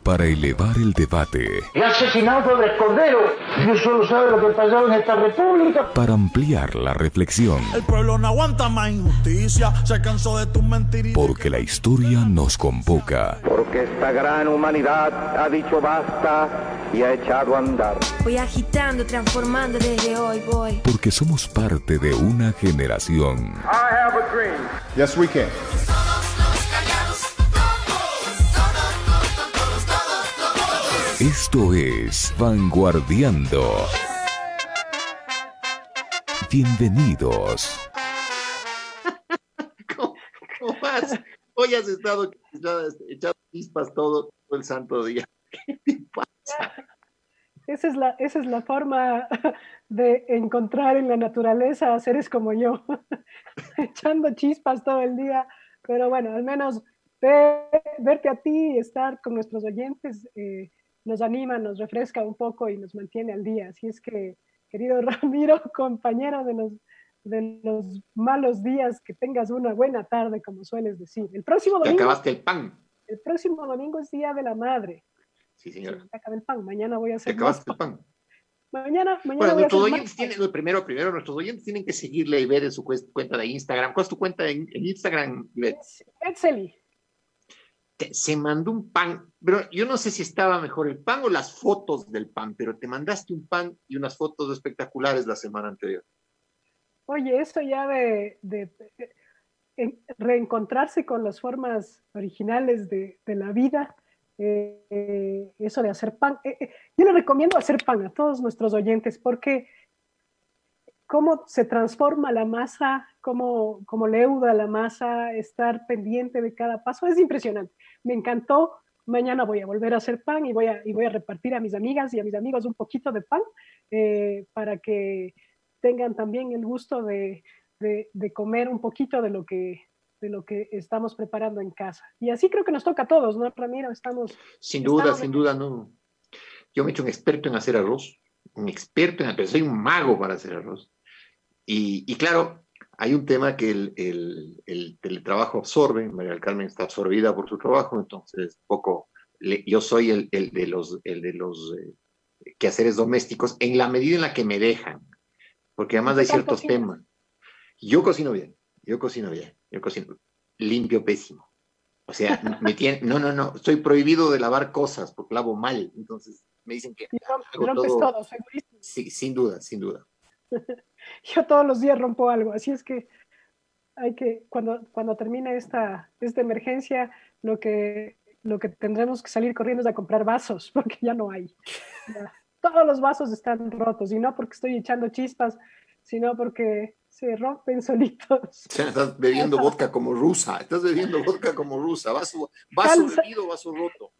para elevar el debate, Y asesinado de Cordero. Dios solo sabe lo que pasaba en esta república. para ampliar la reflexión, El pueblo no aguanta más injusticia, se cansó de tus mentiras. porque la historia nos convoca, Porque esta gran humanidad ha dicho basta y ha echado a andar. Voy agitando, transformando, desde hoy voy. porque somos parte de una generación. I have a dream. Yes, we can. Esto es Vanguardiando. Bienvenidos. ¿Cómo vas? Hoy has estado echando chispas todo el santo día. ¿Qué te pasa? Esa es la forma de encontrar en la naturaleza a seres como yo, echando chispas todo el día, pero bueno, al menos verte a ti y estar con nuestros oyentes nos anima, nos refresca un poco y nos mantiene al día. Así es que, querido Ramiro, compañero de los malos días, que tengas una buena tarde, como sueles decir. El próximo Te domingo, acabaste el pan. el próximo domingo es Día de la Madre. Sí, señor. Sí, acabé el pan. Mañana voy a Te hacer acabaste más el pan. Mañana Bueno, voy a nuestros hacer oyentes más. tienen, primero, nuestros oyentes tienen que seguirle y ver en su cuenta de Instagram. ¿Cuál es tu cuenta en Instagram, Ivette? Etzeli. Se mandó un pan, pero yo no sé si estaba mejor el pan o las fotos del pan, pero te mandaste un pan y unas fotos espectaculares la semana anterior. Oye, eso ya reencontrarse con las formas originales de la vida, eso de hacer pan. Yo le recomiendo hacer pan a todos nuestros oyentes porque cómo se transforma la masa, cómo leuda la masa, estar pendiente de cada paso, es impresionante. Me encantó. Mañana voy a volver a hacer pan y voy a repartir a mis amigas y a mis amigos un poquito de pan para que tengan también el gusto de comer un poquito de lo que estamos preparando en casa. Y así creo que nos toca a todos, ¿no, Ramiro? Sin duda, no. Yo me he hecho un experto en hacer arroz, pero soy un mago para hacer arroz. Y claro, hay un tema que el teletrabajo absorbe. María del Carmen está absorbida por su trabajo, entonces yo soy el de los quehaceres domésticos en la medida en la que me dejan, porque además hay ciertos temas. Yo cocino bien, yo cocino limpio pésimo. O sea, no, estoy prohibido de lavar cosas porque lavo mal, entonces me dicen que rompes todo, segurísimo. Sí, sin duda. Yo todos los días rompo algo, así es que hay que, cuando termine esta emergencia, lo que tendremos que salir corriendo es a comprar vasos, porque ya no hay. Ya, todos los vasos están rotos, y no porque estoy echando chispas, sino porque se rompen solitos. O sea, estás bebiendo vodka como rusa, vaso bebido, vaso roto.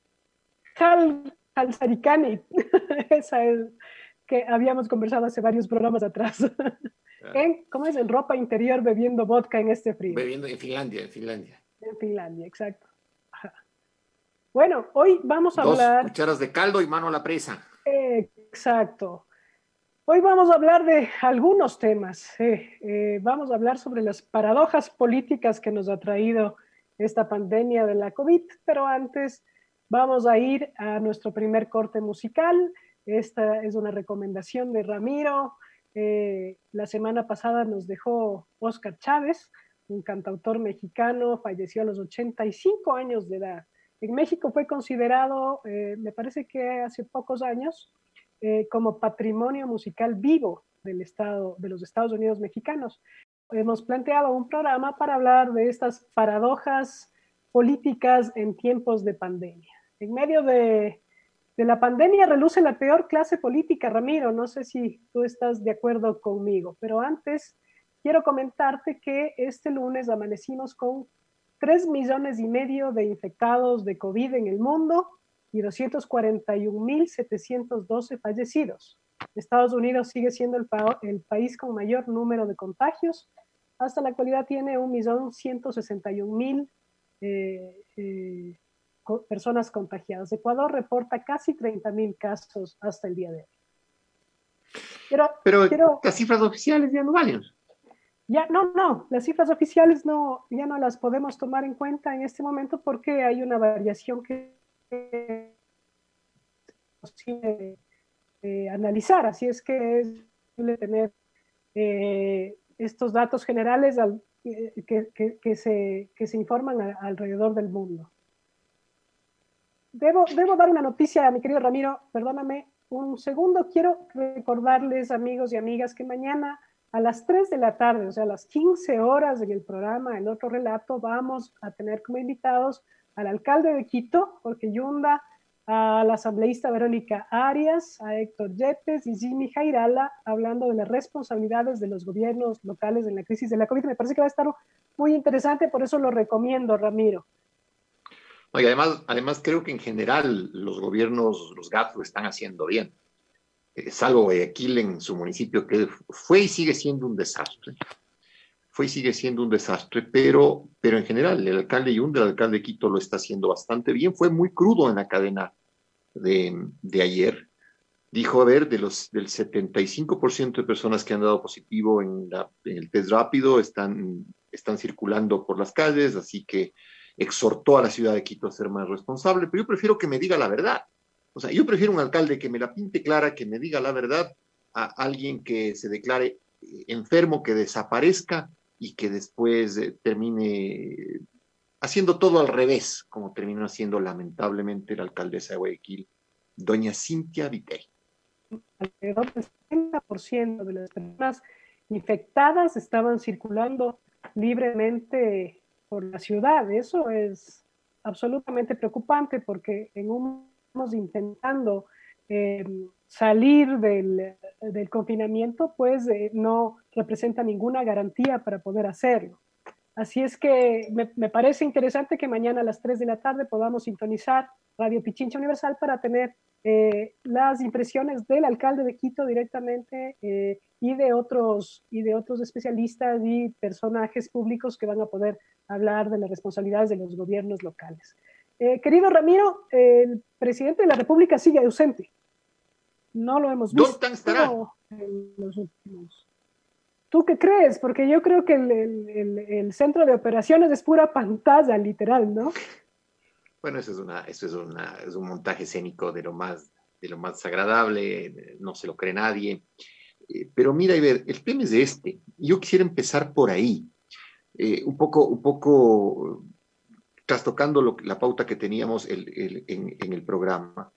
Al Saricani, esa es que habíamos conversado hace varios programas atrás. ¿Cómo es? En ropa interior bebiendo vodka en este frío. Bebiendo en Finlandia. En Finlandia, exacto. Ajá. Bueno, hoy vamos a hablar... 2 cucharas de caldo y mano a la presa. Exacto. Hoy vamos a hablar de algunos temas. Vamos a hablar sobre las paradojas políticas que nos ha traído esta pandemia de la COVID, pero antes vamos a ir a nuestro primer corte musical. Esta es una recomendación de Ramiro. La semana pasada nos dejó Óscar Chávez, un cantautor mexicano, falleció a los 85 años de edad. En México fue considerado, me parece que hace pocos años, como patrimonio musical vivo de los Estados Unidos mexicanos. Hemos planteado un programa para hablar de estas paradojas políticas en tiempos de pandemia. En medio de la pandemia reluce la peor clase política, Ramiro. No sé si tú estás de acuerdo conmigo, pero antes quiero comentarte que este lunes amanecimos con 3,5 millones de infectados de COVID en el mundo y 241,712 fallecidos. Estados Unidos sigue siendo el país con mayor número de contagios. Hasta la actualidad tiene 1,161,000 personas contagiadas. Ecuador reporta casi 30,000 casos hasta el día de hoy. Pero las cifras oficiales ya no valen. Ya, no, las cifras oficiales ya no las podemos tomar en cuenta en este momento porque hay una variación que posible analizar. Así es que es posible tener estos datos generales que se informan alrededor del mundo. Debo dar una noticia a mi querido Ramiro, perdóname un segundo. Quiero recordarles, amigos y amigas, que mañana a las 3 de la tarde, o sea, a las 15 horas en el programa El Otro Relato, vamos a tener como invitados al alcalde de Quito, Jorge Yunda, a la asambleísta Verónica Arias, a Héctor Yepes y Jimmy Jairala, hablando de las responsabilidades de los gobiernos locales en la crisis de la COVID. Me parece que va a estar muy interesante, por eso lo recomiendo, Ramiro. Y además creo que en general los gobiernos, los GAT, lo están haciendo bien. Salvo Guayaquil en su municipio, que fue y sigue siendo un desastre. Pero en general el alcalde Yunda, el alcalde de Quito, lo está haciendo bastante bien. Fue muy crudo en la cadena de ayer. Dijo, a ver, del 75% de personas que han dado positivo en el test rápido están circulando por las calles, así que exhortó a la ciudad de Quito a ser más responsable, pero yo prefiero que me diga la verdad. O sea, yo prefiero un alcalde que me la pinte clara, que me diga la verdad, a alguien que se declare enfermo, que desaparezca y que después termine haciendo todo al revés, como terminó haciendo lamentablemente la alcaldesa de Guayaquil, doña Cintia Viteri. Alrededor del 70% de las personas infectadas estaban circulando libremente por la ciudad. Eso es absolutamente preocupante porque estamos intentando salir del confinamiento, pues no representa ninguna garantía para poder hacerlo. Así es que me parece interesante que mañana a las 3 de la tarde podamos sintonizar Radio Pichincha Universal para tener las impresiones del alcalde de Quito directamente y de otros especialistas y personajes públicos que van a poder hablar de las responsabilidades de los gobiernos locales. Querido Ramiro, el presidente de la República sigue ausente. No lo hemos visto. ¿Dónde estará? En los últimos. ¿Tú qué crees? Porque yo creo que el centro de operaciones es pura pantalla, literal, ¿no? Bueno, eso es un montaje escénico de lo más agradable, no se lo cree nadie. Pero mira, Iber, el tema es este. Yo quisiera empezar por ahí, un poco trastocando la pauta que teníamos en el programa.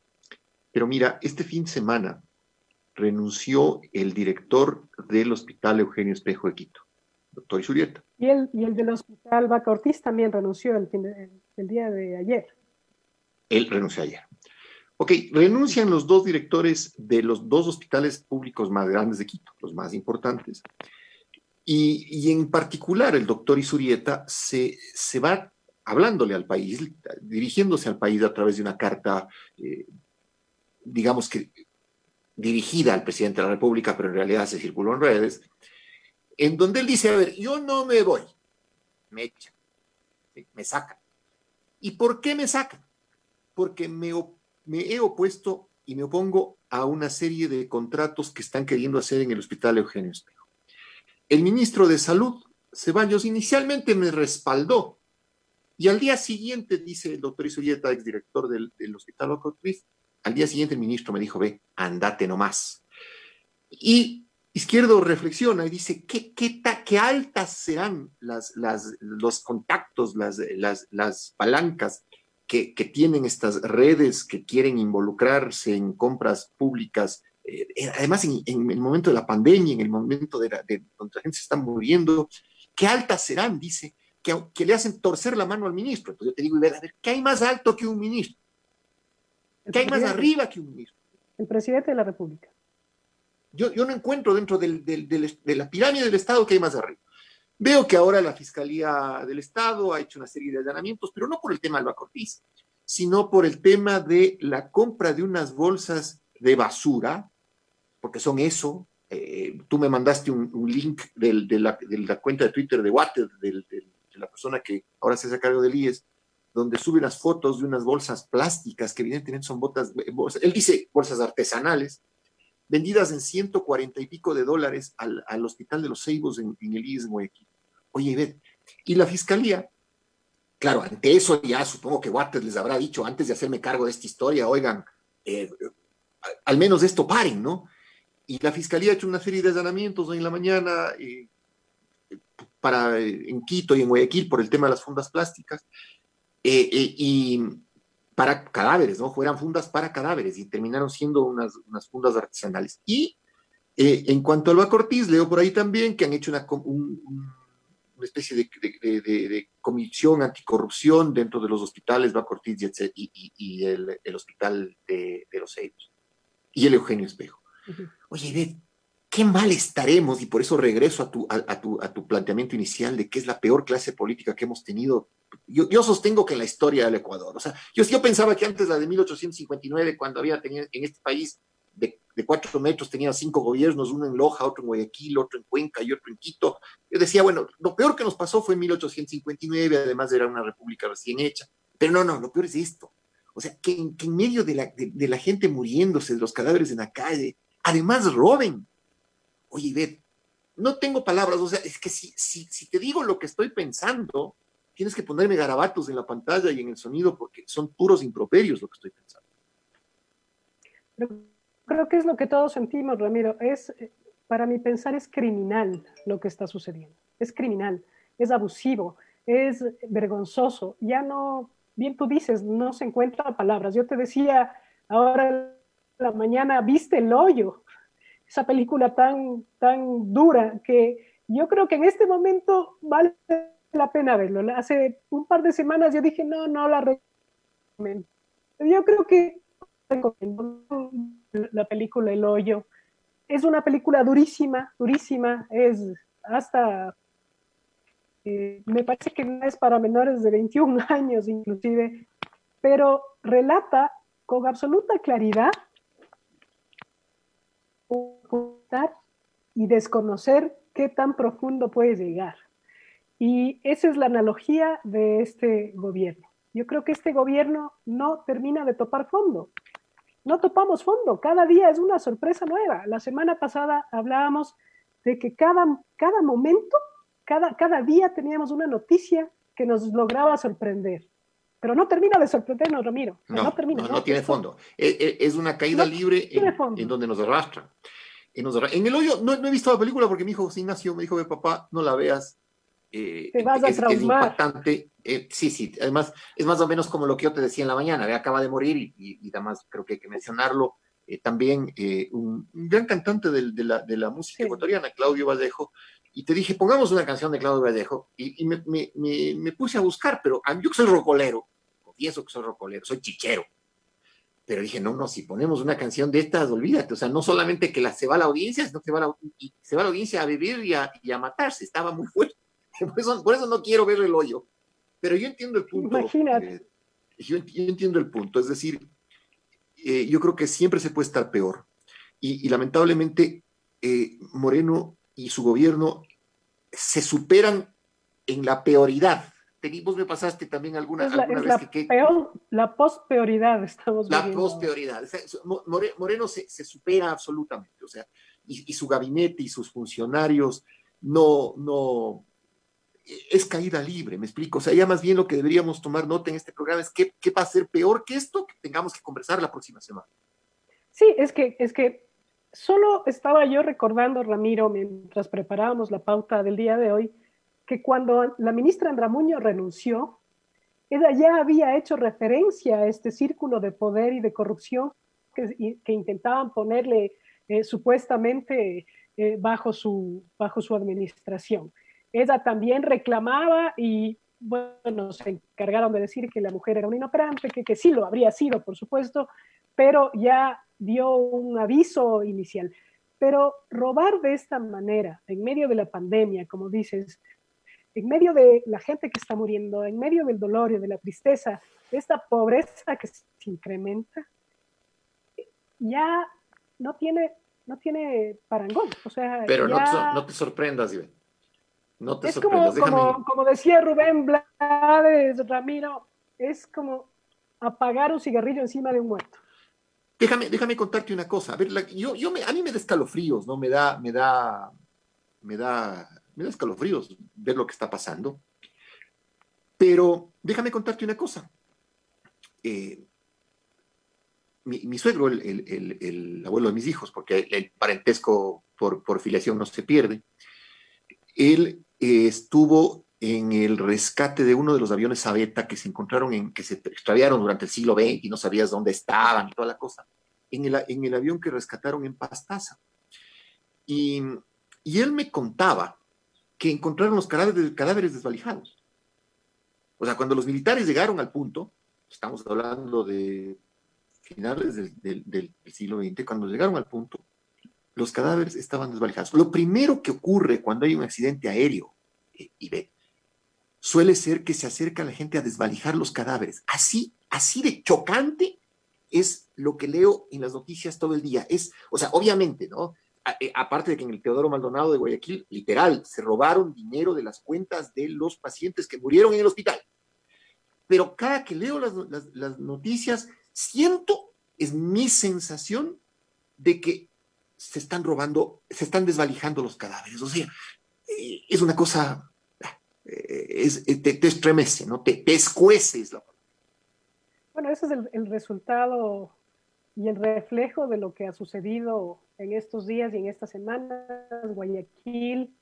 Pero mira, este fin de semana renunció el director del Hospital Eugenio Espejo de Quito, doctor Isurieta. Y el del Hospital Vaca Ortiz también renunció el día de ayer. Él renunció ayer. Ok, renuncian los dos directores de los dos hospitales públicos más grandes de Quito, los más importantes. Y en particular el doctor Isurieta se va hablándole al país, dirigiéndose al país a través de una carta, digamos que dirigida al presidente de la República, pero en realidad se circuló en redes, en donde él dice, a ver, yo no me voy, me echan, me sacan. ¿Y por qué me sacan? Porque me he opuesto y me opongo a una serie de contratos que están queriendo hacer en el Hospital Eugenio Espejo. El ministro de Salud, Ceballos, inicialmente me respaldó, y al día siguiente, dice el doctor Isurieta, exdirector del Hospital Vaca Ortiz, al día siguiente el ministro me dijo, ve, andate nomás. Y Izquierdo reflexiona y dice, ¿qué altas serán los contactos, las palancas que tienen estas redes que quieren involucrarse en compras públicas? Además, en el momento de la pandemia, en el momento donde la gente se está muriendo, ¿qué altas serán? Dice, que le hacen torcer la mano al ministro. Entonces yo te digo, a ver, ¿qué hay más alto que un ministro? ¿Qué hay más arriba que un ministro? El presidente de la República. Yo no encuentro dentro de la pirámide del Estado que hay más arriba. Veo que ahora la Fiscalía del Estado ha hecho una serie de allanamientos, pero no por el tema del Vaca Ortiz, sino por el tema de la compra de unas bolsas de basura, porque son eso. Tú me mandaste un link de la cuenta de Twitter de Water, de la persona que ahora se hace cargo del IES, donde sube las fotos de unas bolsas plásticas, que evidentemente son bolsas, él dice bolsas artesanales, vendidas en $140 y pico al Hospital de los Ceibos en el IES en Guayaquil. Oye, Ivette, y la Fiscalía, claro, ante eso ya supongo que Water les habrá dicho, antes de hacerme cargo de esta historia, oigan, al menos esto paren, ¿no? Y la Fiscalía ha hecho una serie de allanamientos hoy en la mañana en Quito y en Guayaquil por el tema de las fundas plásticas y para cadáveres, ¿no? Fueran fundas para cadáveres y terminaron siendo unas fundas artesanales. Y en cuanto al Baco Ortiz, leo por ahí también que han hecho una especie de comisión anticorrupción dentro de los hospitales Baco Ortiz y el hospital de Los Heridos y el Eugenio Espejo. Oye, Ivette, qué mal estaremos, y por eso regreso a tu planteamiento inicial de que es la peor clase política que hemos tenido. Yo sostengo que en la historia del Ecuador, o sea, yo pensaba que antes la de 1859, cuando había tenido en este país de 4 metros, tenía 5 gobiernos, uno en Loja, otro en Guayaquil, otro en Cuenca y otro en Quito. Yo decía, bueno, lo peor que nos pasó fue en 1859, además era una república recién hecha. Pero no, lo peor es esto. O sea, que en medio de la gente muriéndose, de los cadáveres en la calle, además roben. Oye, Ivette, no tengo palabras, o sea, es que si te digo lo que estoy pensando, tienes que ponerme garabatos en la pantalla y en el sonido porque son puros improperios lo que estoy pensando. Creo que es lo que todos sentimos, Ramiro. Para mi pensar, es criminal lo que está sucediendo. Es criminal, es abusivo, es vergonzoso. Ya no, bien tú dices, no se encuentran palabras. Yo te decía ahora en la mañana, ¿viste El Hoyo? Esa película tan dura que yo creo que en este momento vale la pena verlo. Hace un par de semanas yo dije, no la recomiendo. Yo creo que la película El Hoyo es una película durísima, es hasta, me parece que no es para menores de 21 años inclusive, pero relata con absoluta claridad y desconocer qué tan profundo puede llegar. Y esa es la analogía de este gobierno. Yo creo que este gobierno no termina de topar fondo. No topamos fondo, cada día es una sorpresa nueva. La semana pasada hablábamos de que cada momento, cada día teníamos una noticia que nos lograba sorprender. Pero no termina de sorprendernos, Ramiro. No termina. No tiene fondo. Es una caída libre en donde nos arrastra. En El Hoyo no he visto la película porque mi hijo José Ignacio me dijo, papá, no la veas. Te vas a traumar. Es impactante. Sí, además es más o menos como lo que yo te decía en la mañana, acaba de morir y además creo que hay que mencionarlo, también un gran cantante de la música ecuatoriana, Claudio Vallejo, y te dije, pongamos una canción de Claudio Vallejo, y me puse a buscar, pero yo que soy rocolero, confieso que soy rocolero, soy chichero, pero dije, no, si ponemos una canción de estas, olvídate, o sea, no solamente que se va a la audiencia, sino que se va a la audiencia a vivir y a matarse, estaba muy fuerte. Por eso no quiero ver El Hoyo. Pero yo entiendo el punto. Imagínate. Yo entiendo el punto. Es decir, yo creo que siempre se puede estar peor. Y lamentablemente, Moreno y su gobierno se superan en la peoridad. Vos me pasaste también alguna vez la pospeoridad estamos viviendo. La pospeoridad. O sea, Moreno se supera absolutamente. O sea, y su gabinete y sus funcionarios no es caída libre, me explico. O sea, ya más bien lo que deberíamos tomar nota en este programa es qué va a ser peor que esto que tengamos que conversar la próxima semana. Sí, es que solo estaba yo recordando, Ramiro, mientras preparábamos la pauta del día de hoy, que cuando la ministra Andramuño renunció, ella ya había hecho referencia a este círculo de poder y de corrupción que intentaban ponerle supuestamente bajo su administración. Ella también reclamaba y, bueno, se encargaron de decir que la mujer era una inoperante, que sí lo habría sido, por supuesto, pero ya dio un aviso inicial. Pero robar de esta manera, en medio de la pandemia, como dices, en medio de la gente que está muriendo, en medio del dolor y de la tristeza, de esta pobreza que se incrementa, ya no tiene parangón. O sea, pero ya... no te sorprendas, Iván. No te es sorprendas. como decía Rubén Blades, Ramiro, es como apagar un cigarrillo encima de un muerto. Déjame contarte una cosa. A ver, a mí me da escalofríos, ¿no? Me da escalofríos ver lo que está pasando. Pero déjame contarte una cosa. mi suegro, el abuelo de mis hijos, porque el parentesco por filiación no se pierde, él estuvo en el rescate de uno de los aviones Sabeta que se encontraron que se extraviaron durante el siglo XX y no sabías dónde estaban y toda la cosa, en el avión que rescataron en Pastaza. Y él me contaba que encontraron los cadáveres desvalijados. O sea, cuando los militares llegaron al punto, estamos hablando de finales del siglo XX, cuando llegaron al punto, los cadáveres estaban desvalijados. Lo primero que ocurre cuando hay un accidente aéreo, suele ser que se acerca la gente a desvalijar los cadáveres. Así de chocante es lo que leo en las noticias todo el día. O sea, obviamente, ¿no? Aparte de que en el Teodoro Maldonado de Guayaquil, literal, se robaron dinero de las cuentas de los pacientes que murieron en el hospital. Pero cada que leo las noticias, es mi sensación de que se están robando, se están desvalijando los cadáveres. O sea, es una cosa, te estremece, ¿no? Te escueces. Bueno, ese es el resultado y el reflejo de lo que ha sucedido en estos días y en estas semanas. Guayaquil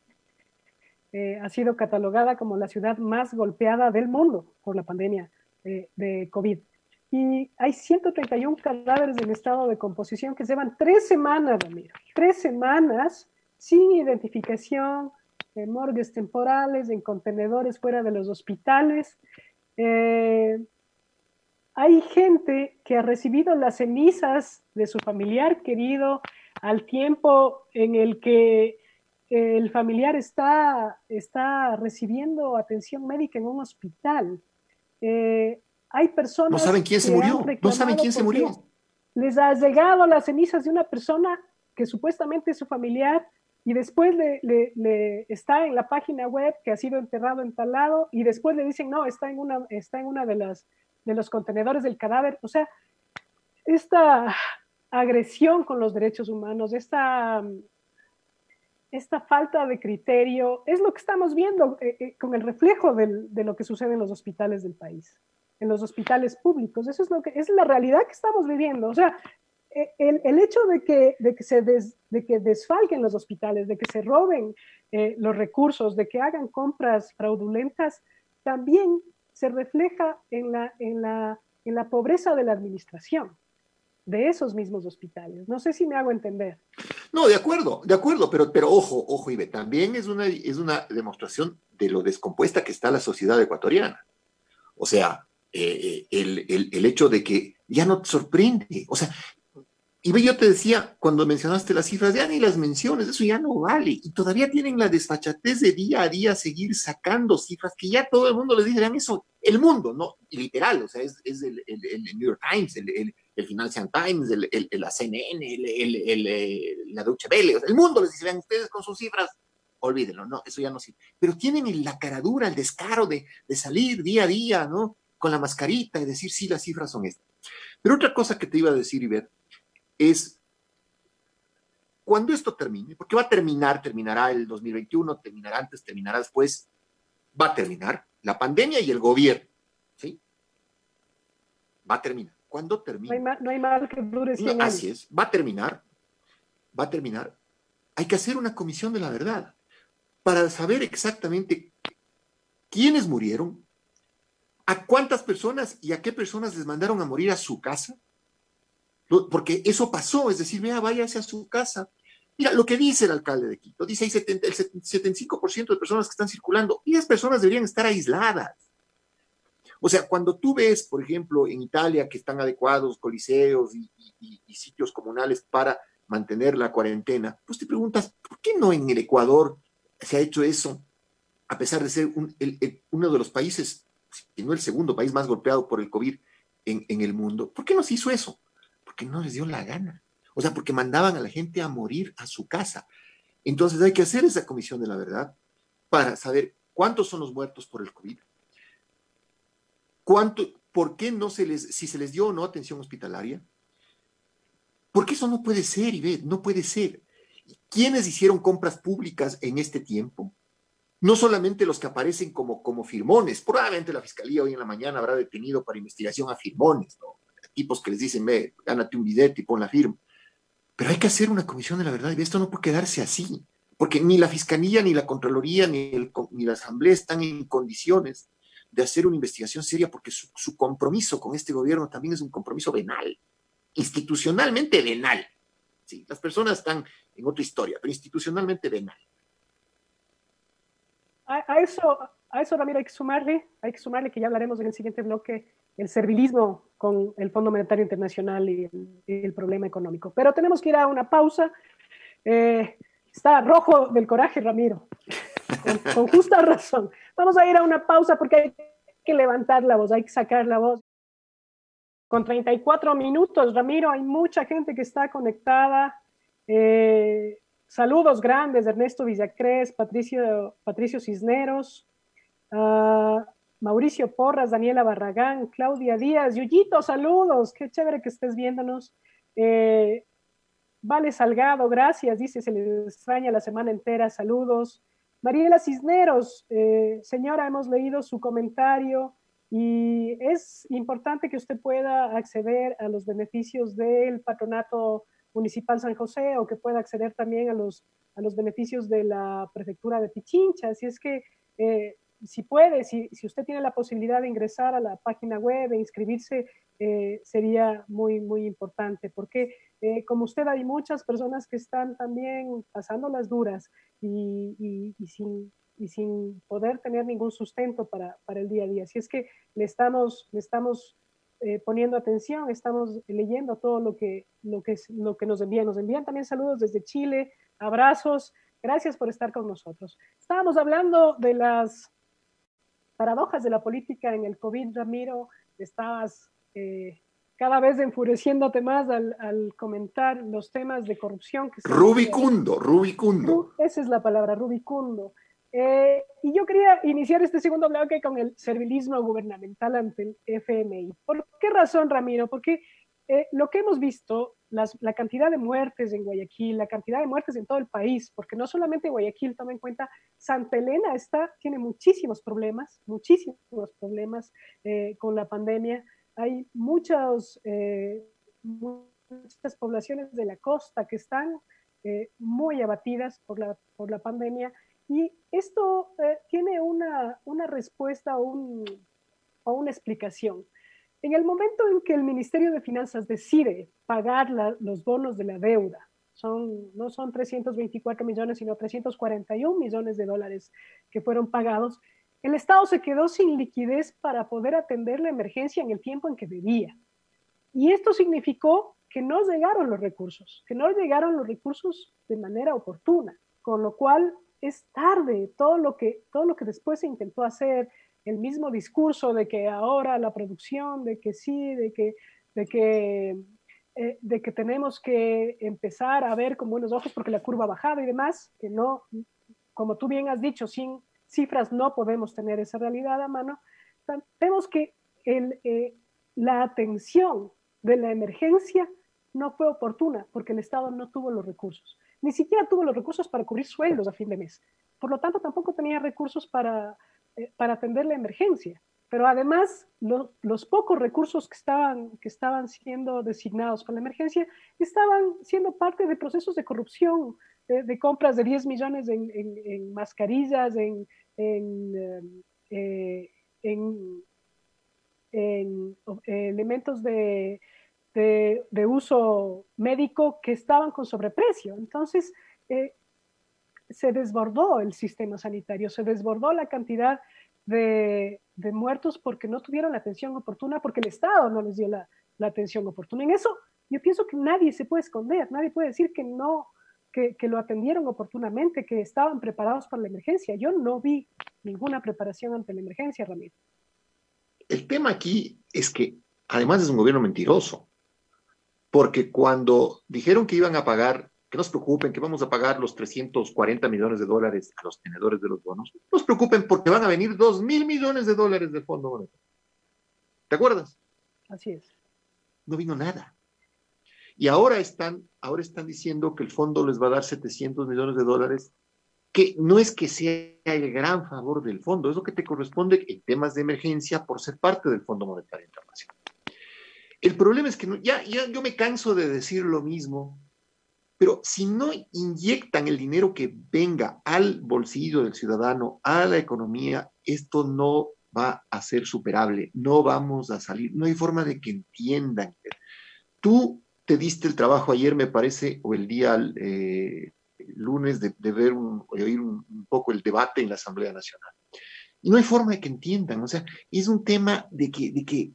ha sido catalogada como la ciudad más golpeada del mundo por la pandemia de COVID. Y hay 131 cadáveres en estado de composición que llevan 3 semanas, Ramiro. 3 semanas sin identificación, en morgues temporales, en contenedores fuera de los hospitales. Hay gente que ha recibido las cenizas de su familiar querido al tiempo en el que el familiar está recibiendo atención médica en un hospital. Hay personas no saben quién se murió, no saben quién se murió. Les ha llegado las cenizas de una persona que supuestamente es su familiar y después le está en la página web que ha sido enterrado en tal lado y después le dicen, no, está en una de los contenedores del cadáver. O sea, esta agresión con los derechos humanos, esta falta de criterio, es lo que estamos viendo con el reflejo de lo que sucede en los hospitales del país, en los hospitales públicos. Eso es la realidad que estamos viviendo. O sea, el hecho de que desfalquen los hospitales, de que se roben los recursos, de que hagan compras fraudulentas, también se refleja en la pobreza de la administración de esos mismos hospitales. No sé si me hago entender. No, de acuerdo, pero ojo, Ibe, también es una demostración de lo descompuesta que está la sociedad ecuatoriana. O sea, el hecho de que ya no te sorprende. O sea, Ibe, yo te decía, cuando mencionaste las cifras, ya ni las menciones, eso ya no vale. Y todavía tienen la desfachatez de día a día seguir sacando cifras que ya todo el mundo les dice, vean eso, el mundo, ¿no? Y literal, o sea, es el New York Times, el Financial Times, la CNN, la Deutsche Welle, o sea, el mundo les dice, vean ustedes con sus cifras, olvídenlo, no, eso ya no sirve. Pero tienen la caradura, el descaro de salir día a día, ¿no? Con la mascarita y decir, sí, las cifras son estas. Pero otra cosa que te iba a decir, Ivette, es cuando esto termine, porque va a terminará el 2021, terminará antes, terminará después, va a terminar la pandemia y el gobierno, ¿sí? Va a terminar. ¿Cuándo termina? No hay mal que dure 100 años. Así es, va a terminar. Hay que hacer una comisión de la verdad para saber exactamente quiénes murieron, a cuántas personas y a qué personas les mandaron a morir a su casa. Porque eso pasó, es decir, vea, váyase a su casa. Mira, lo que dice el alcalde de Quito, dice ahí el 75% de personas que están circulando, y las personas deberían estar aisladas. O sea, cuando tú ves, por ejemplo, en Italia que están adecuados coliseos y sitios comunales para mantener la cuarentena, pues te preguntas, ¿por qué no en el Ecuador se ha hecho eso? A pesar de ser uno de los países, si no el segundo país más golpeado por el COVID en el mundo, ¿por qué no se hizo eso? Porque no les dio la gana. O sea, porque mandaban a la gente a morir a su casa. Entonces hay que hacer esa comisión de la verdad para saber cuántos son los muertos por el COVID, por qué no si se les dio o no atención hospitalaria. Porque eso no puede ser, Ivette, no puede ser. ¿Quiénes hicieron compras públicas en este tiempo? No solamente los que aparecen como firmones. Probablemente la Fiscalía hoy en la mañana habrá detenido para investigación a firmones, ¿no? tipos que les dicen, ve, gánate un billete y pon la firma. Pero hay que hacer una comisión de la verdad y esto no puede quedarse así, porque ni la Fiscalía, ni la Contraloría, ni la Asamblea están en condiciones de hacer una investigación seria porque su compromiso con este gobierno también es un compromiso venal, institucionalmente venal. Sí, las personas están en otra historia, pero institucionalmente venal. A eso, Ramiro, hay que sumarle que ya hablaremos en el siguiente bloque, el servilismo con el Fondo Monetario Internacional y el problema económico. Pero tenemos que ir a una pausa. Está rojo del coraje, Ramiro, con justa razón. Vamos a ir a una pausa porque hay que levantar la voz, hay que sacar la voz. Con 34 minutos, Ramiro, hay mucha gente que está conectada. Saludos grandes, Ernesto Villacrés, Patricio Cisneros, Mauricio Porras, Daniela Barragán, Claudia Díaz, Yuyito, saludos, qué chévere que estés viéndonos. Vale Salgado, gracias, dice, se les extraña la semana entera, saludos. Mariela Cisneros, señora, hemos leído su comentario y es importante que usted pueda acceder a los beneficios del Patronato Municipal San José o que pueda acceder también a los beneficios de la Prefectura de Pichincha. Así es que si puede, si usted tiene la posibilidad de ingresar a la página web e inscribirse, sería muy, muy importante, porque como usted hay muchas personas que están también pasando las duras y sin poder tener ningún sustento para el día a día. Así es que le estamos poniendo atención, estamos leyendo todo lo que nos envían. Nos envían también saludos desde Chile, abrazos, gracias por estar con nosotros. Estábamos hablando de las paradojas de la política en el COVID, Ramiro, estabas cada vez enfureciéndote más al comentar los temas de corrupción. Rubicundo. Esa es la palabra, rubicundo. Y yo quería iniciar este segundo bloque con el servilismo gubernamental ante el FMI. ¿Por qué razón, Ramiro? Porque lo que hemos visto, la cantidad de muertes en Guayaquil, la cantidad de muertes en todo el país, porque no solamente Guayaquil, toma en cuenta, Santa Elena tiene muchísimos problemas con la pandemia. Hay muchas poblaciones de la costa que están muy abatidas por la pandemia. Y esto tiene una respuesta o una explicación. En el momento en que el Ministerio de Finanzas decide pagar los bonos de la deuda, no son 324 millones, sino 341 millones de dólares que fueron pagados, el Estado se quedó sin liquidez para poder atender la emergencia en el tiempo en que debía. Y esto significó que no llegaron los recursos de manera oportuna, con lo cual es tarde todo lo que después se intentó hacer, el mismo discurso de que ahora la producción, de que sí, de que tenemos que empezar a ver con buenos ojos porque la curva ha bajado y demás, que no, como tú bien has dicho, sin cifras no podemos tener esa realidad a mano. Vemos que la atención de la emergencia no fue oportuna porque el Estado no tuvo los recursos. Ni siquiera tuvo los recursos para cubrir sueldos a fin de mes. Por lo tanto, tampoco tenía recursos para atender la emergencia. Pero además, los pocos recursos que estaban siendo designados para la emergencia estaban siendo parte de procesos de corrupción, de compras de 10 millones en mascarillas, en elementos de uso médico que estaban con sobreprecio. Entonces, se desbordó el sistema sanitario, se desbordó la cantidad de muertos porque no tuvieron la atención oportuna, porque el Estado no les dio la atención oportuna. En eso yo pienso que nadie se puede esconder, nadie puede decir que no, que lo atendieron oportunamente, que estaban preparados para la emergencia. Yo no vi ninguna preparación ante la emergencia, Ramiro. El tema aquí es que además es un gobierno mentiroso, porque cuando dijeron que iban a pagar, que no se preocupen, que vamos a pagar los 340 millones de dólares a los tenedores de los bonos, no se preocupen porque van a venir 2.000 millones de dólares del Fondo Monetario. ¿Te acuerdas? Así es. No vino nada. Y ahora están diciendo que el fondo les va a dar 700 millones de dólares, que no es que sea el gran favor del fondo, es lo que te corresponde en temas de emergencia por ser parte del Fondo Monetario Internacional. El problema es que ya yo me canso de decir lo mismo, pero si no inyectan el dinero que venga al bolsillo del ciudadano, a la economía, esto no va a ser superable, no vamos a salir, no hay forma de que entiendan. Tú te diste el trabajo ayer, me parece, o el día lunes, de ver de oír un poco el debate en la Asamblea Nacional. Y no hay forma de que entiendan, o sea, es un tema de que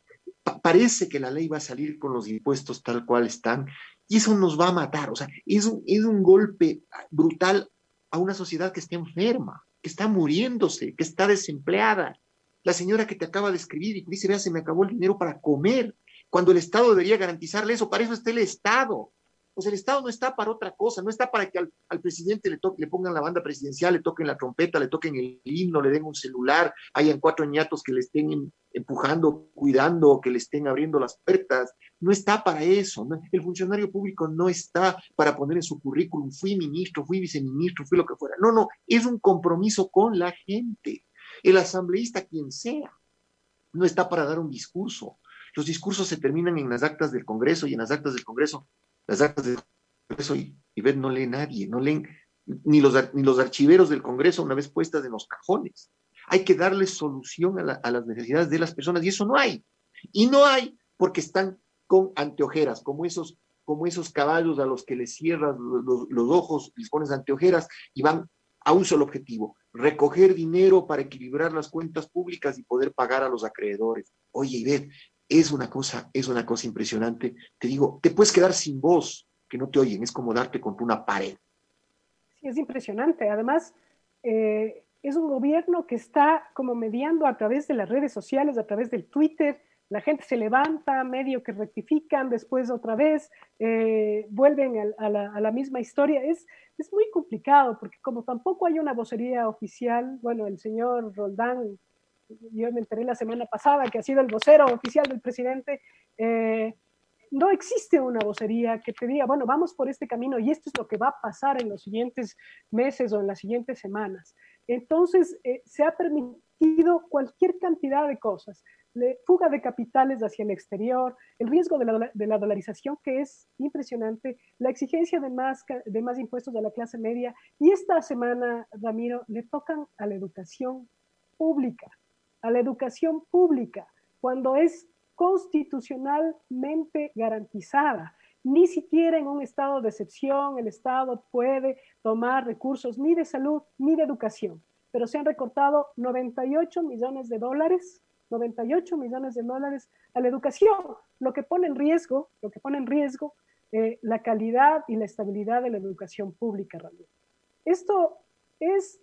parece que la ley va a salir con los impuestos tal cual están, y eso nos va a matar, o sea, es un golpe brutal a una sociedad que está enferma, que está muriéndose, que está desempleada. La señora que te acaba de escribir y dice, vea, se me acabó el dinero para comer, cuando el Estado debería garantizarle eso, para eso está el Estado. O sea, el Estado no está para otra cosa, no está para que al presidente le pongan la banda presidencial, le toquen la trompeta, le toquen el himno, le den un celular, hayan 4 ñatos que le estén empujando, cuidando, que le estén abriendo las puertas. No está para eso, ¿no? El funcionario público no está para poner en su currículum, fui ministro, fui viceministro, fui lo que fuera. No, no, es un compromiso con la gente. El asambleísta, quien sea, no está para dar un discurso. Los discursos se terminan en las actas del Congreso, y en las actas del Congreso, y ver, no lee nadie, no leen ni los archiveros del Congreso una vez puestas en los cajones. Hay que darle solución a las necesidades de las personas, y eso no hay. Y no hay porque están con anteojeras, como esos caballos a los que les cierras los ojos, les pones anteojeras y van a un solo objetivo: recoger dinero para equilibrar las cuentas públicas y poder pagar a los acreedores. Oye, Ivette, es una cosa impresionante. Te digo, te puedes quedar sin voz, que no te oyen, es como darte contra una pared. Sí, es impresionante. Además, es un gobierno que está como mediando a través de las redes sociales, a través del Twitter. La gente se levanta, medio que rectifican, después otra vez vuelven a la misma historia. Es muy complicado, porque como tampoco hay una vocería oficial, bueno, el señor Roldán, yo me enteré la semana pasada que ha sido el vocero oficial del presidente, no existe una vocería que te diga, bueno, vamos por este camino y esto es lo que va a pasar en los siguientes meses o en las siguientes semanas. Entonces, se ha permitido cualquier cantidad de cosas: fuga de capitales hacia el exterior, el riesgo de la dolarización, que es impresionante, la exigencia de más impuestos a la clase media, y esta semana, Ramiro, le tocan a la educación pública, cuando es constitucionalmente garantizada. Ni siquiera en un estado de excepción el Estado puede tomar recursos ni de salud ni de educación, pero se han recortado 98 millones de dólares a la educación, lo que pone en riesgo la calidad y la estabilidad de la educación pública, Ramiro. Esto es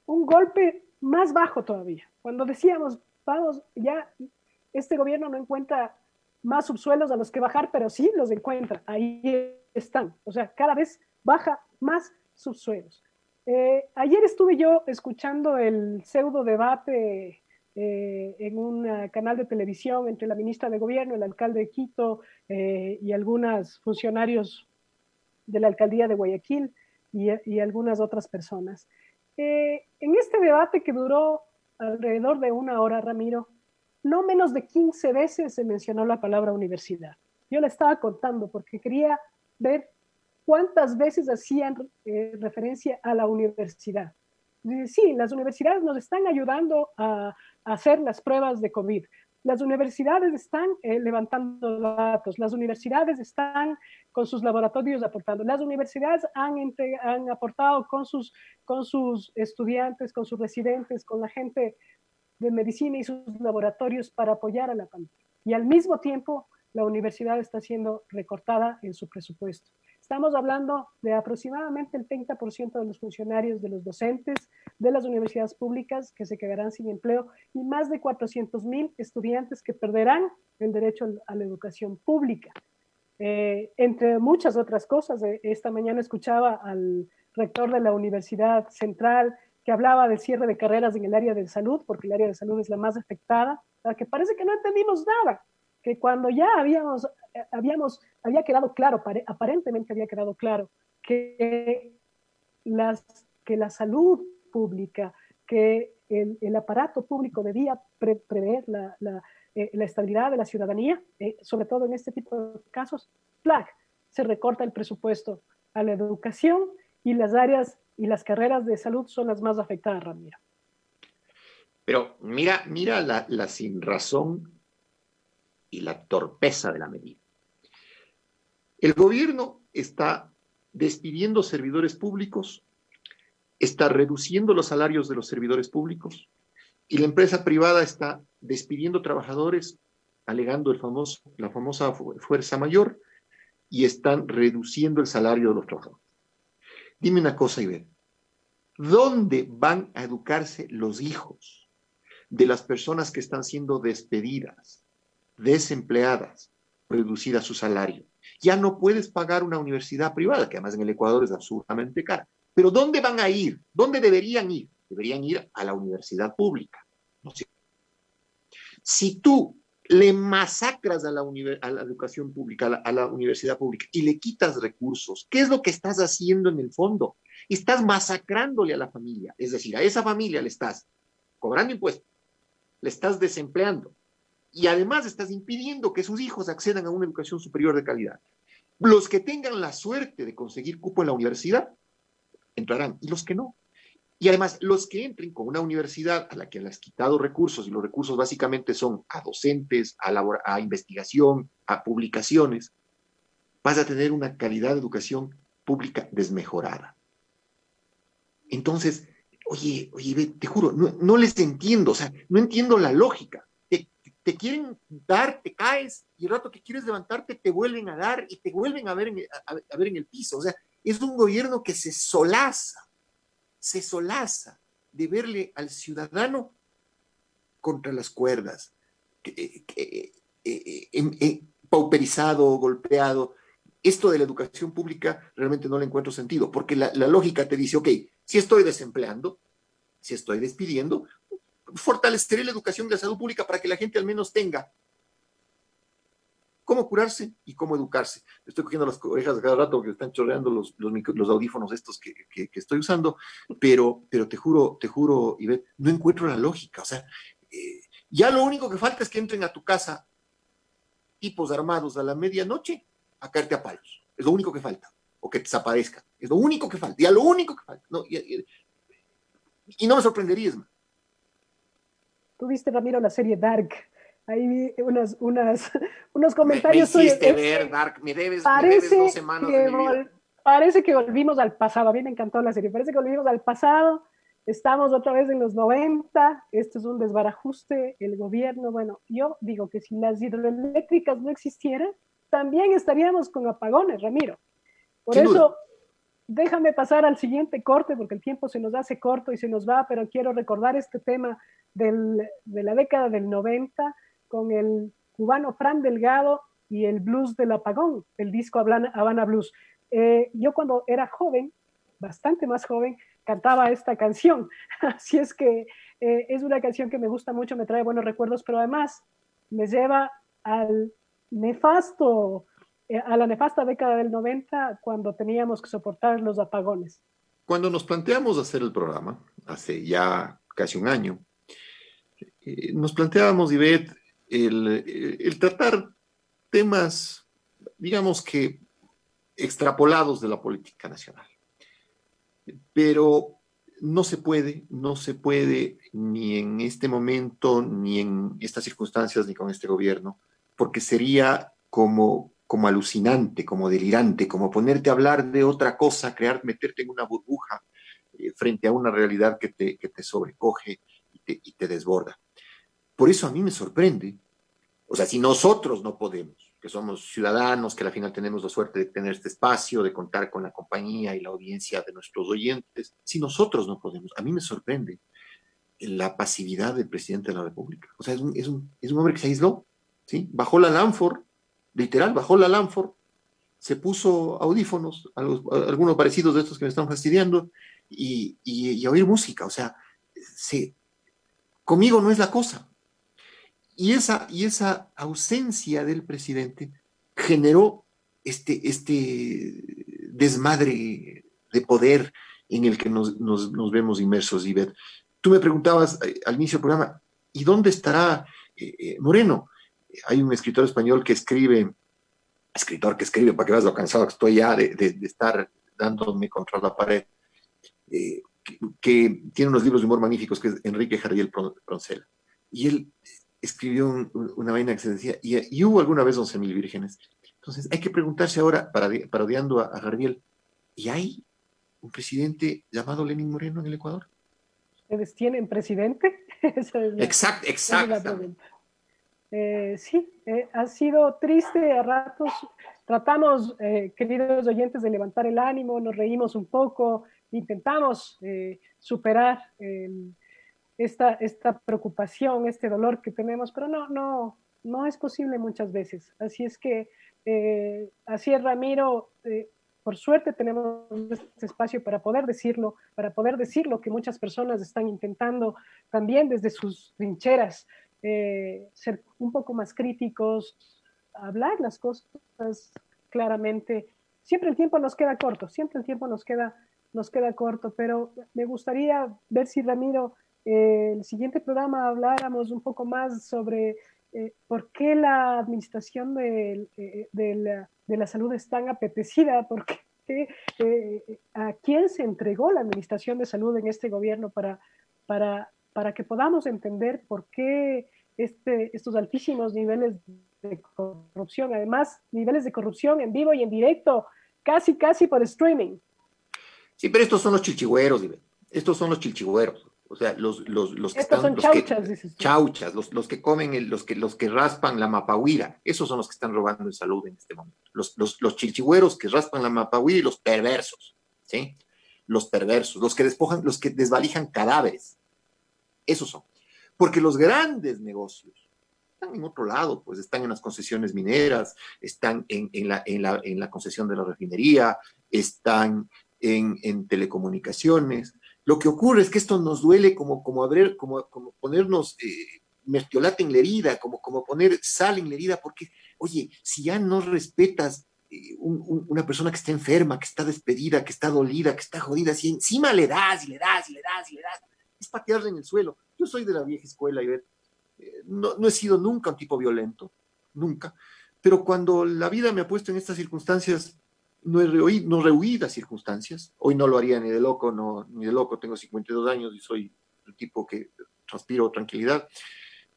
un golpe más bajo todavía. Cuando decíamos, vamos, ya este gobierno no encuentra más subsuelos a los que bajar, pero sí los encuentra, ahí están. O sea, cada vez baja más subsuelos. Ayer estuve yo escuchando el pseudo debate en un canal de televisión entre la ministra de Gobierno, el alcalde de Quito y algunos funcionarios de la alcaldía de Guayaquil y algunas otras personas. En este debate, que duró alrededor de 1 hora, Ramiro, no menos de 15 veces se mencionó la palabra universidad. Yo la estaba contando porque quería ver cuántas veces hacían referencia a la universidad. Sí, las universidades nos están ayudando a hacer las pruebas de COVID. Las universidades están levantando datos, las universidades están con sus laboratorios aportando, las universidades han aportado con sus estudiantes, con sus residentes, con la gente de medicina y sus laboratorios para apoyar a la pandemia. Y al mismo tiempo, la universidad está siendo recortada en su presupuesto. Estamos hablando de aproximadamente el 30% de los funcionarios, de los docentes de las universidades públicas que se quedarán sin empleo, y más de 400,000 estudiantes que perderán el derecho a la educación pública. Entre muchas otras cosas, esta mañana escuchaba al rector de la Universidad Central que hablaba del cierre de carreras en el área de salud, porque el área de salud es la más afectada, que parece que no entendimos nada, que cuando ya había quedado claro, aparentemente había quedado claro, que la salud pública, que el aparato público debía prever la estabilidad de la ciudadanía, sobre todo en este tipo de casos, ¡plac!, se recorta el presupuesto a la educación y las áreas y las carreras de salud son las más afectadas, Ramiro. Pero mira la sinrazón y la torpeza de la medida. El gobierno está despidiendo servidores públicos, está reduciendo los salarios de los servidores públicos, y la empresa privada está despidiendo trabajadores, alegando la famosa fuerza mayor, y están reduciendo el salario de los trabajadores. Dime una cosa, Iber, ¿dónde van a educarse los hijos de las personas que están siendo despedidas, desempleadas, reducir a su salario? Ya no puedes pagar una universidad privada, que además en el Ecuador es absurdamente cara. Pero ¿dónde van a ir? ¿Dónde deberían ir? Deberían ir a la universidad pública. ¿No? Si tú le masacras a la educación pública, a la universidad pública, y le quitas recursos, ¿qué es lo que estás haciendo en el fondo? Estás masacrándole a la familia. Es decir, a esa familia le estás cobrando impuestos, le estás desempleando, y además estás impidiendo que sus hijos accedan a una educación superior de calidad. Los que tengan la suerte de conseguir cupo en la universidad entrarán, y los que no. Y además, los que entren con una universidad a la que le has quitado recursos, y los recursos básicamente son a docentes, a investigación, a publicaciones, vas a tener una calidad de educación pública desmejorada. Entonces, oye, te juro, no les entiendo, o sea, no entiendo la lógica. Te quieren dar, te caes, y el rato que quieres levantarte te vuelven a dar y te vuelven a ver en el piso. O sea, es un gobierno que se solaza de verle al ciudadano contra las cuerdas, pauperizado, golpeado. Esto de la educación pública realmente no le encuentro sentido, porque la lógica te dice, ok, si estoy desempleando, si estoy despidiendo, fortaleceré la educación de la salud pública para que la gente al menos tenga cómo curarse y cómo educarse. Estoy cogiendo las orejas cada rato porque están chorreando los audífonos estos que estoy usando, pero te juro, Ivette, no encuentro la lógica. O sea, ya lo único que falta es que entren a tu casa tipos armados a la medianoche a caerte a palos. Es lo único que falta. O que desaparezcan. Es lo único que falta. Ya lo único que falta. No, y no me sorprendería, es más. ¿Tú viste, Ramiro, la serie Dark? Ahí vi unos comentarios. Me hiciste ver, Dark, me debes 2 semanas de mi vida. Parece que volvimos al pasado. A mí me encantó la serie. Parece que volvimos al pasado. Estamos otra vez en los 90. Esto es un desbarajuste. El gobierno, bueno, yo digo que si las hidroeléctricas no existieran, también estaríamos con apagones, Ramiro. Por Sin eso, duda. déjame pasar al siguiente corte, porque el tiempo se nos hace corto y se nos va, pero quiero recordar este tema de la década del 90 con el cubano Fran Delgado y el blues del apagón, el disco Habana Blues. Yo cuando era joven, bastante más joven, cantaba esta canción, así es que es una canción que me gusta mucho, me trae buenos recuerdos, pero además me lleva a la nefasta década del 90, cuando teníamos que soportar los apagones. Cuando nos planteamos hacer el programa, hace ya casi un año, nos planteábamos, Ivette, el tratar temas, digamos que extrapolados de la política nacional. Pero no se puede ni en este momento, ni en estas circunstancias, ni con este gobierno, porque sería como alucinante, como delirante, como ponerte a hablar de otra cosa, meterte en una burbuja frente a una realidad que te sobrecoge y te desborda. Por eso a mí me sorprende, o sea, si nosotros no podemos, que somos ciudadanos, que al final tenemos la suerte de tener este espacio, de contar con la compañía y la audiencia de nuestros oyentes, si nosotros no podemos, a mí me sorprende la pasividad del presidente de la República. O sea, es un hombre que se aisló, ¿sí? Bajó la Lanford, literal, bajó la Lanford, se puso audífonos, algunos parecidos de estos que me están fastidiando, y a oír música. O sea, conmigo no es la cosa. Y esa ausencia del presidente generó este desmadre de poder en el que nos vemos inmersos, Ivette. Tú me preguntabas al inicio del programa, ¿y dónde estará Moreno. Hay un escritor español que escribe, para que veas lo cansado que estoy ya de estar dándome contra la pared, que tiene unos libros de humor magníficos, que es Enrique Jardiel Proncela. Y él escribió una vaina que se decía, y hubo alguna vez 11.000 vírgenes. Entonces hay que preguntarse ahora, parodiando a Jardiel, ¿y hay un presidente llamado Lenín Moreno en el Ecuador? ¿Ustedes tienen presidente? Exacto. Sí, ha sido triste a ratos. Tratamos, queridos oyentes, de levantar el ánimo, nos reímos un poco, intentamos superar esta preocupación, este dolor que tenemos, pero no es posible muchas veces. Así es que, así es, Ramiro, por suerte tenemos este espacio para poder decirlo que muchas personas están intentando también desde sus trincheras ser un poco más críticos, hablar las cosas claramente. Siempre el tiempo nos queda corto, pero me gustaría ver si, Ramiro, el siguiente programa habláramos un poco más sobre por qué la administración de la salud es tan apetecida, por qué, a quién se entregó la administración de salud en este gobierno para que podamos entender por qué estos altísimos niveles de corrupción, además niveles de corrupción en vivo y en directo, casi por streaming. Sí, pero estos son los chilchigüeros, estos son los chilchigüeros. O sea, los que estos están, son chauchas, dices tú. Chauchas, los que comen, los que raspan la mapahuira, esos son los que están robando en salud en este momento. Los chilchigüeros que raspan la mapahuira y los perversos, ¿sí? Los perversos, los que desvalijan cadáveres, esos son. Porque los grandes negocios están en otro lado, pues están en las concesiones mineras, están en la concesión de la refinería, están en telecomunicaciones. Lo que ocurre es que esto nos duele como ponernos mertiolate en la herida, como poner sal en la herida, porque, oye, si ya no respetas una persona que está enferma, que está despedida, que está dolida, que está jodida, si encima le das, es patearle en el suelo. Yo soy de la vieja escuela, Ivette. No he sido nunca un tipo violento, nunca, pero cuando la vida me ha puesto en estas circunstancias, no rehuí las circunstancias. Hoy no lo haría ni de loco, tengo 52 años y soy el tipo que transpiro tranquilidad,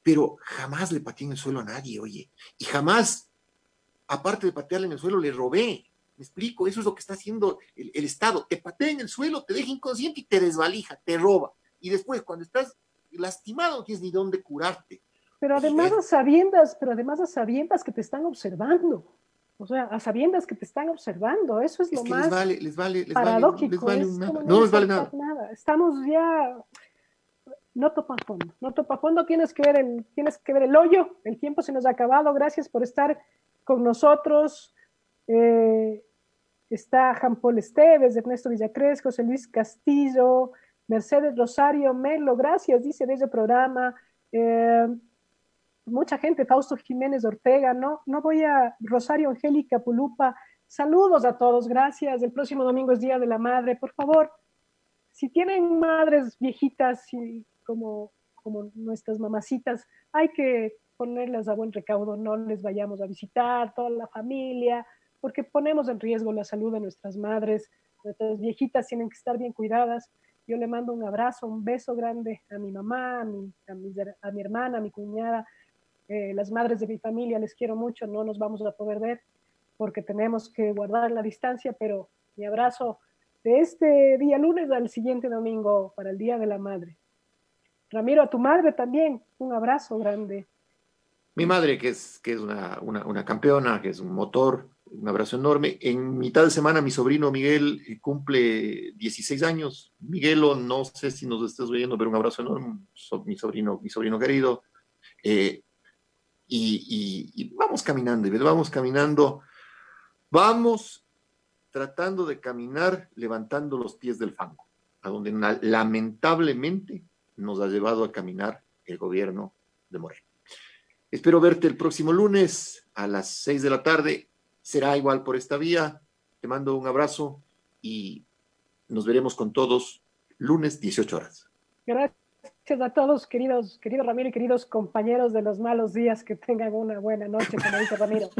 pero jamás le pateé en el suelo a nadie, oye, y jamás, aparte de patearle en el suelo, le robé. Me explico, eso es lo que está haciendo el Estado. Te patea en el suelo, te deja inconsciente y te desvalija, te roba, y después cuando estás lastimado no tienes ni dónde curarte. Pero además a sabiendas que te están observando. O sea, a sabiendas que te están observando, eso es lo más paradójico. No les vale nada. Estamos ya, no topa fondo, tienes que ver el hoyo, el tiempo se nos ha acabado, gracias por estar con nosotros. Está Jean Paul Esteves, Ernesto Villacrés, José Luis Castillo, Mercedes Rosario Melo, gracias, dice de ese programa. Mucha gente, Fausto Jiménez Ortega, no voy a Rosario Angélica Pulupa, saludos a todos, gracias. El próximo domingo es Día de la Madre, por favor, si tienen madres viejitas como nuestras mamacitas, hay que ponerlas a buen recaudo, no les vayamos a visitar, toda la familia, porque ponemos en riesgo la salud de nuestras madres. Nuestras viejitas tienen que estar bien cuidadas. Yo le mando un abrazo, un beso grande a mi mamá, a mi hermana, a mi cuñada. Las madres de mi familia les quiero mucho, no nos vamos a poder ver porque tenemos que guardar la distancia, pero mi abrazo de este día lunes al siguiente domingo para el Día de la Madre. Ramiro, a tu madre también, un abrazo grande. Mi madre, que es una campeona, que es un motor, un abrazo enorme. En mitad de semana mi sobrino Miguel cumple 16 años. Miguelo, no sé si nos estás oyendo, pero un abrazo enorme, mi sobrino querido. Y vamos caminando, vamos tratando de caminar levantando los pies del fango, a donde lamentablemente nos ha llevado a caminar el gobierno de Moreno. Espero verte el próximo lunes a las 6 de la tarde, será igual por esta vía. Te mando un abrazo y nos veremos con todos lunes 18 horas. Gracias. Gracias a todos, querido Ramiro y queridos compañeros de los malos días. Que tengan una buena noche, como dice Ramiro.